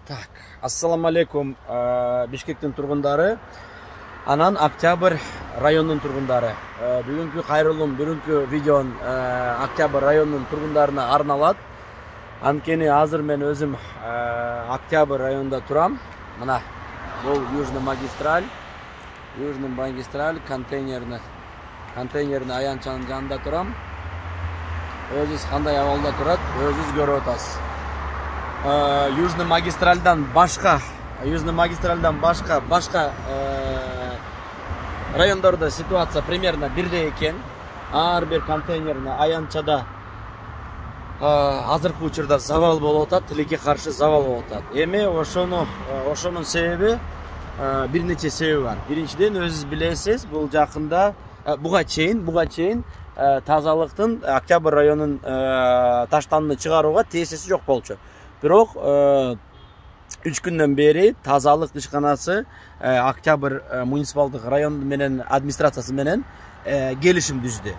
Так, ассаламу алейкум, Бишкектин тургундары, анан Октябрь районунун тургундары. Бүгүнкү кайрылуум, бүгүнкү видеон Октябрь районунун тургундарына арналат. Анткени азыр мен өзүм Октябрь районунда турам. Мына бул Южный магистраль контейнерный аянтчанын жанында турам. Өзүбүз кандай абалда турат, өзүбүз көрүп атасыз. Южный магистральдан башка райондордо ситуация примерно бирдей экен. Ар бир контейнерный аянтчада азыркы учурда завал болуп атат, тилекке каршы завал болуп атат. Эми ошонун себеби бир нече себеби бар. Биринчиден өзүңүз билесиз, бул жакында буга чейин тазалыктын Октябрь районунун таштанды чыгарууга тиешеси жок болчу. Бирок 3 күндөн бери тазалык ишканасы Октябрь муниципалдык район менен администрациясы менен келишим түздү.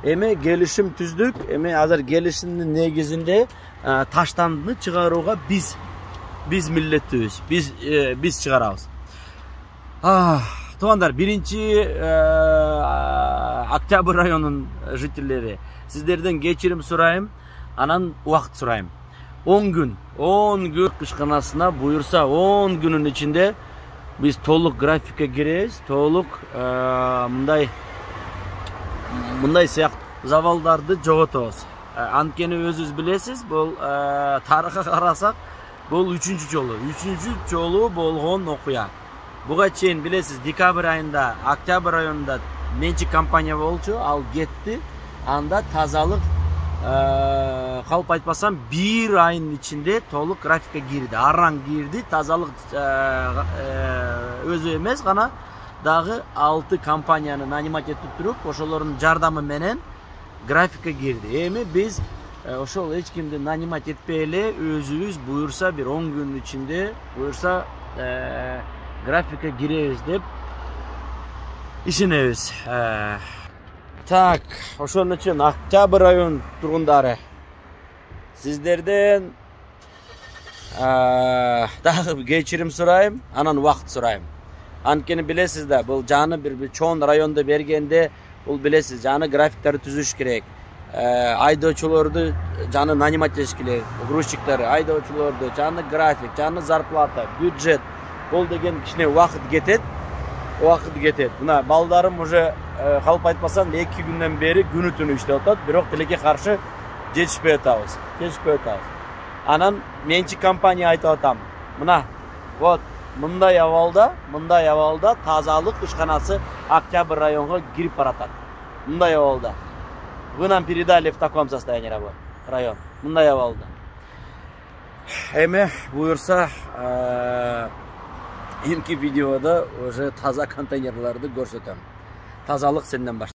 Эми келишим түздүк. Эми азыр келишимдин негизинде таштандыны чыгарууга биз милдеттүүбүз. Биз чыгарабыз. Туугандар, биринчи Октябрь районунун жителleri, сиздерден кечирим сурайм, анан убакыт сурайм. 10 gün ишканасына буюрса 10 күнүн ичинде биз толук графикке киребиз, толук мындай сыяктуу завалдарды жоготобуз. Анткени өзүңүз билесиз, бул тарыхка карасак, бул 3-чү жолу болгон окуя. Буга чейин билесиз, декабрь айында Октябрь районунда менчик компания болчу, ал кетти. Анда тазалык калп айтпасам 1 айдын ичинде толук графикке кирди. Аран кирди, тазалык өзү эмес, гана дагы 6 компанияны нанимать этип туруп, ошолордун жардамы менен графикке кирди. Эми биз ошол эч кимди нанимать этпей эле, өзүбүз буюрса бир 10 күн ичинде буюрса графикке киребиз деп ишенебиз. Так, ошон үчүн Октябрь район тургундары, сиздерден дагы кечирим сурайм, анан убакыт сурайм. Анткени билесиз да, бул жаны бир чоң районду бергенде, бул билесиз, жаны графиктерди түзүш керек. Айдоочулорду жаны нанимать этиш керек, грузчиктери, айдоочулорду, жаны график, жаны зарплата, бюджет. Бул деген кичине убакыт кетет. Мына балдарым уже калп айтпасам 2 күндөн бери күнү түнү иштеп атат, бирок тилекке каршы жетишпей атабыз. Анан менчик компания айтып атам. Мына вот мындай абалда тазалык ишканасы Октябрь районго кирип баратат. Мындай абалда. Вы нам передали в таком состоянии район. Мындай абалда. Эми буюрса кийинки видеода уже таза контейнерларды көрсөтөм. Тазалык сенден баштайт.